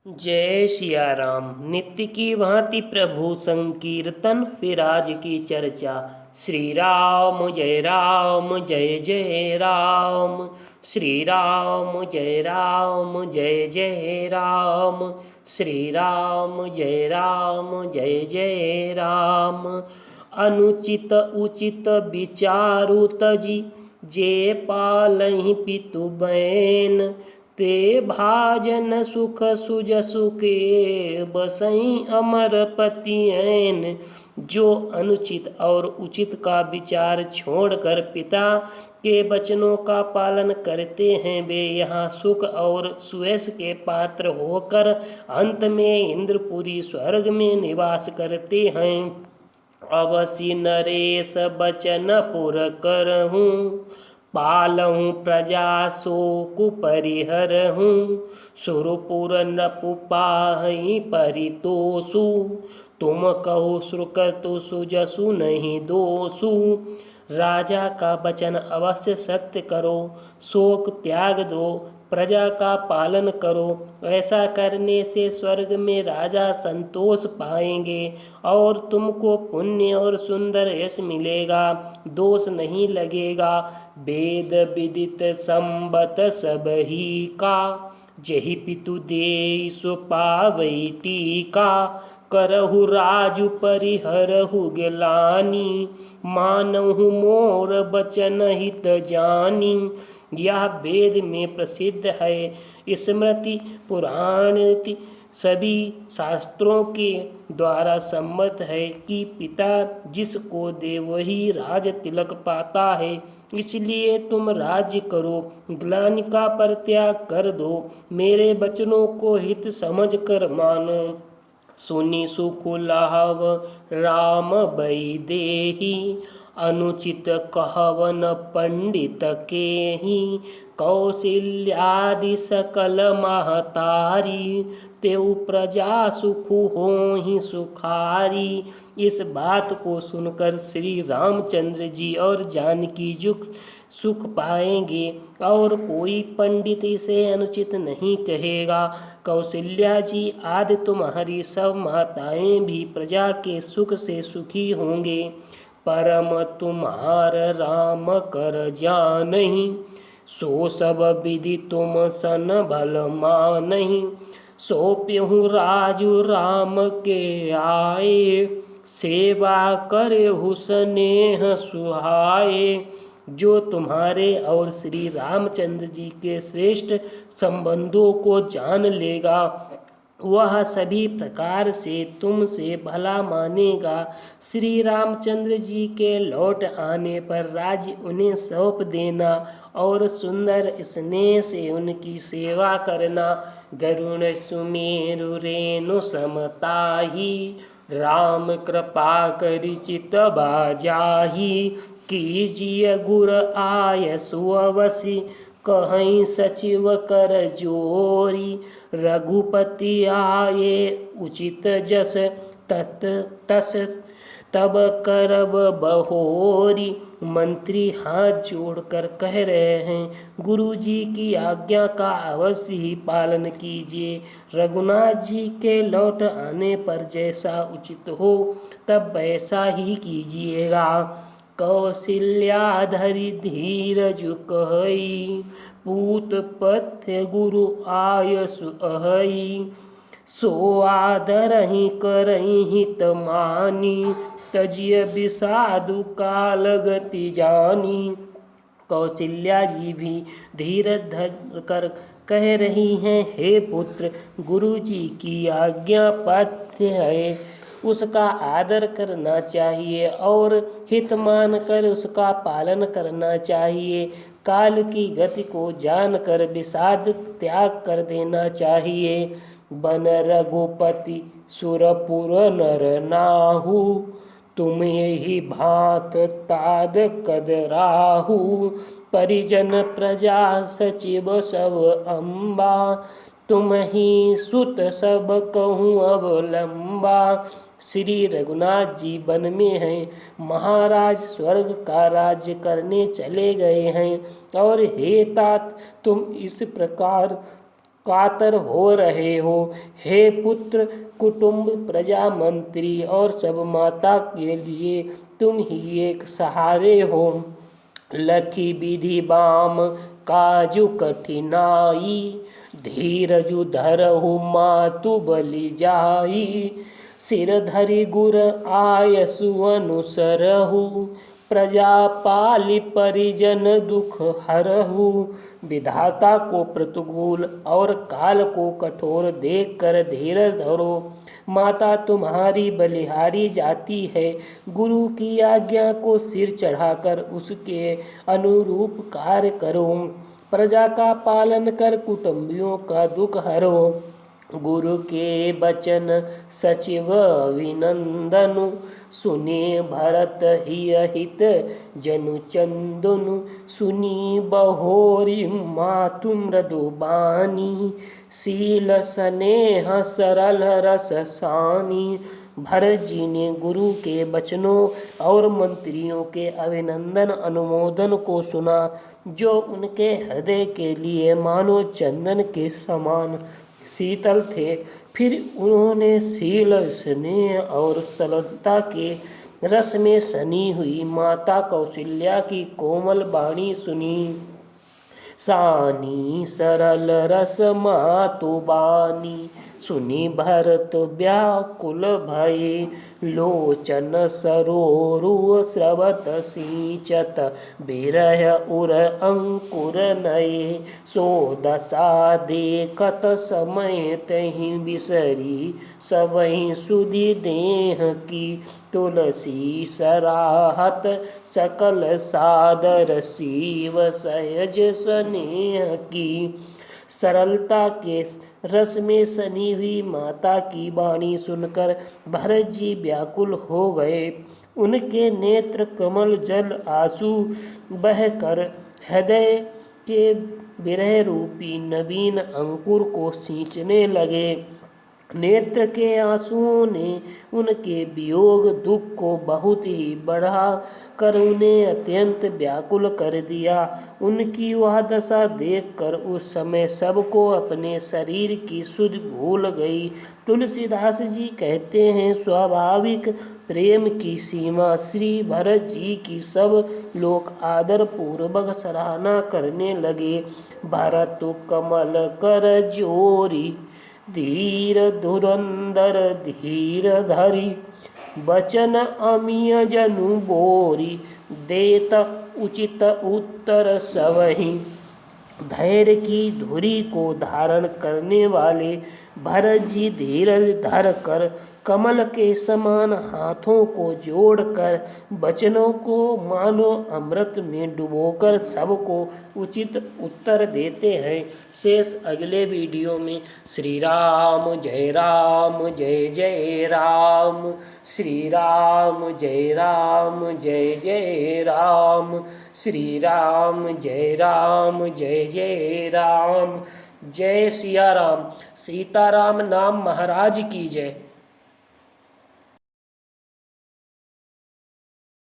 जय सिया राम। नित्य की भांति प्रभु संकीर्तन, फिर आज की चर्चा। श्री राम जय जय राम। श्री राम जय जय राम। श्री राम जय जय राम। अनुचित उचित विचारु तजी, जे पालहि पितु बैन। ते भाजन सुख सुजसु के, बसई अमर पति ऐन। जो अनुचित और उचित का विचार छोड़कर पिता के वचनों का पालन करते हैं, वे यहाँ सुख और सुयश के पात्र होकर अंत में इंद्रपुरी स्वर्ग में निवास करते हैं। अवसि नरेश बचन पुर करहूँ, पालहूँ प्रजा शोकु परिहरहूँ। सुरपुर नृपु पाहि परितोषु, तुम कहो सुकृतु सुजसु नहीं दोषु। राजा का वचन अवश्य सत्य करो, शोक त्याग दो, प्रजा का पालन करो। ऐसा करने से स्वर्ग में राजा संतोष पाएंगे और तुमको पुण्य और सुंदर यश मिलेगा, दोष नहीं लगेगा। वेद विदित संबत सब ही का, जहि पितु देई सो पावई टीका। करहु राजु परिहरहु गिलानी, मानहु मोर बचन हित जानी। यह वेद में प्रसिद्ध है, स्मृति पुराण सभी शास्त्रों के द्वारा सम्मत है कि पिता जिसको दे वही राज तिलक पाता है। इसलिए तुम राज्य करो, ग्लानि का परित्याग कर दो, मेरे वचनों को हित समझ कर मानो। सुनि सुख लाभ राम बई देहि, अनुचित कहवन पंडित केहि। कौशल्यादि सकल महतारी, तेउ प्रजा सुख होहि सुखारी। इस बात को सुनकर श्री रामचंद्र जी और जानकी जी सुख पाएंगे और कोई पंडित इसे अनुचित नहीं कहेगा। कौशल्या जी आदि तुम्हारी सब माताएं भी प्रजा के सुख से सुखी होंगे। परम तुम्हार राम कर जानहि, सो सब विधि तुम सन भल मानहि। सौंप्यहु राजु राम के आए, सेवा करेहु स्नेह सुहाए। जो तुम्हारे और श्री रामचंद्र जी के श्रेष्ठ संबंधों को जान लेगा, वह सभी प्रकार से तुमसे भला मानेगा। श्री रामचंद्र जी के लौट आने पर राज्य उन्हें सौंप देना और सुंदर स्नेह से उनकी सेवा करना। गरुण सुमेरु रेणु समताही, राम कृपा करि चित बाजाही। कीजिए गुर आय सुअवसि, कहीं सचिव कर जोरी। रघुपति आये उचित जस, तस तब करब बहोरी। मंत्री हाथ जोड़कर कह रहे हैं, गुरु जी की आज्ञा का अवश्य ही पालन कीजिए। रघुनाथ जी के लौट आने पर जैसा उचित हो तब वैसा ही कीजिएगा। कौशल्याधरि धीरज कहई, पूत पथ्य गुरु आयसु अहई। सो आदरहि करहि हित मानी, तजिय विषादु काल गति जानी। कौशल्या जी भी धीरज धर कर कह रही हैं, हे पुत्र, गुरु जी की आज्ञा पथ्य है, उसका आदर करना चाहिए और हित मानकर उसका पालन करना चाहिए। काल की गति को जानकर विषाद त्याग कर देना चाहिए। बन रघुपति सुरपुर नर नाहु, तुम यही भांत ताद कदराहु। परिजन प्रजा सचिव सब अम्बा, तुम ही सुत सब कहूँ अवलंबा। श्री रघुनाथ जी वन में हैं, महाराज स्वर्ग का राज्य करने चले गए हैं। और हे तात, तुम इस प्रकार कातर हो रहे हो। हे पुत्र, कुटुंब, प्रजा, मंत्री और सब माता के लिए तुम ही एक सहारे हो। लखी विधि बाम काजु कठिनाई, धीरजु धरहु मातु बलि जाई। सिर धरि गुर आयसु अनुसरहु, प्रजा पालि परिजन दुख हरहु। विधाता को प्रतिकूल और काल को कठोर देख कर धीरज धरो। माता तुम्हारी बलिहारी जाती है। गुरु की आज्ञा को सिर चढ़ाकर उसके अनुरूप कार्य करो। प्रजा का पालन कर कुटुंबियों का दुख हरो। गुरु के बचन सचिव अभिनंदनु, सुने भरत हिय हित जनु चंदनु। सुनी बहोरी मातु मृदु बानी, शील स्नेह सरल रस सानी। भरत जी ने गुरु के वचनों और मंत्रियों के अभिनंदन अनुमोदन को सुना, जो उनके हृदय के लिए मानो चंदन के समान शीतल थे। फिर उन्होंने शील, स्नेह और सरलता के रस में सनी हुई माता कौशल्या की कोमल वाणी सुनी। सानी सरल रस मातु बानी, सुनी भरत व्याकुल भये। लोचन सरोरु स्रवत सिंचत, बिरह उर अंकुर नये। सो दशा देखत समय तहि बिसरी, सबहि सुधि देह की। तुलसी सराहत सकल सादर, शिव सहज स्नेह की। सरलता के रस में सनी हुई माता की वाणी सुनकर भरत जी व्याकुल हो गए। उनके नेत्र कमल जल आंसू बहकर हृदय के विरह रूपी नवीन अंकुर को सींचने लगे। नेत्र के आंसुओं ने उनके वियोग दुख को बहुत ही बढ़ा कर उन्हें अत्यंत व्याकुल कर दिया। उनकी वह दशा देखकर उस समय सबको अपने शरीर की सुध भूल गई। तुलसीदास जी कहते हैं, स्वाभाविक प्रेम की सीमा श्री भरत जी की सब लोग आदर पूर्वक सराहना करने लगे। भरत कमल कर जोरी, धीर धुरंधर धीर धरी। बचन अमिय जनु बोरी, देत उचित उत्तर सबहि। धैर्य की धुरी को धारण करने वाले भरत जी धीरज धर कर कमल के समान हाथों को जोड़कर वचनों को मानो अमृत में डुबोकर सबको उचित उत्तर देते हैं। शेष अगले वीडियो में। श्री राम जय राम जय जय राम। श्री राम जय राम जय जय राम। श्री राम जय राम जय जय राम। जय सिया राम। सीताराम नाम महाराज की जय।